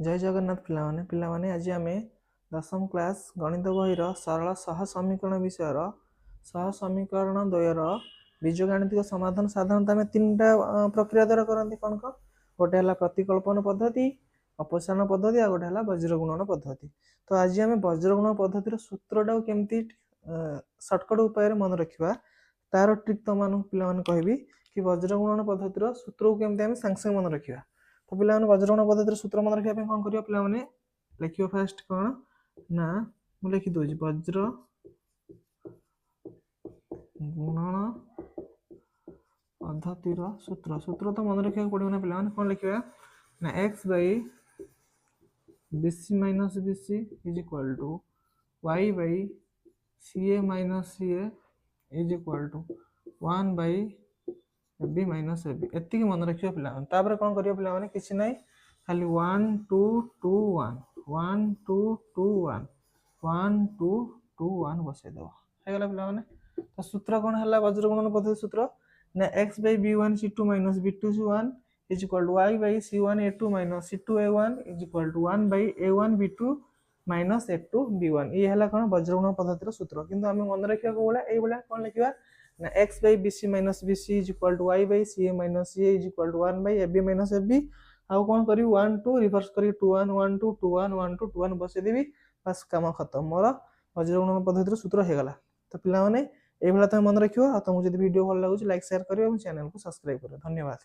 जय जगन्नाथ पिलामाने आज आम दशम क्लास गणित बहीर सरल सह समीकरण विषय सह समीकरण द्वयर बीजगणितिक समाधान साधारणतः आम तीन प्रक्रिया द्वारा करते कौन कौन गोटे है प्रतिकल्पन पद्धति अपसारण पद्धति आ गोटे है वज्रगुणन पद्धति। तो आज आम वज्रगुणन पद्धतिर सूत्रटा केमती सर्टकट उपाय मन रखा तार ट्रिक तुम पे कहबी कि वज्रगुणन पद्धतिर सूत्र को केमती आम सांगे सांगे मन रखा। तो पे वज्रगुणन पद्धतिर सूत्र मन रखा कौन कर पे लिख फास्ट कौन ना मुझे लिखि दूसरी वज्र गुणन पद्धतिर सूत्र सूत्र तो मन रखा पड़ो ना पे कौन लिखा ना x by b c minus b c is equal to y by c a minus c is equal to 1 by b minus a b एति मन रखियो पे कौन करियो पे किसी ना खाली 1 2 2 1 1 2 2 1 1 2 2 1 बसई दब है पे। तो सूत्र कौन है वज्रगुणन पद्धति सूत्र ना x by b one c two minus b two c one is equal to y by c one a two minus c two a one is equal to 1 by a one b two minus a two b one ये है कौन वज्रगुणन पद्धतिर सूत्र किंतु आम मन रखा कौन लिखा ना x by b c minus b c is equal to y by c a minus c a is equal to 1 by a b minus a b आउ कौन करी 1 2 रिवर्स करी 2 1 1 2 2 1 1 2 2 1 बसई देवी बस काम खत्म मोर वज्रगुणन पद्धतिर सूत्र हो गला। तो पिला माने ए भला तुम मन रखियो आ तुमको जदि वीडियो भल लागुच लाइक शेयर करियो और चैनल को सब्सक्राइब करियो। धन्यवाद।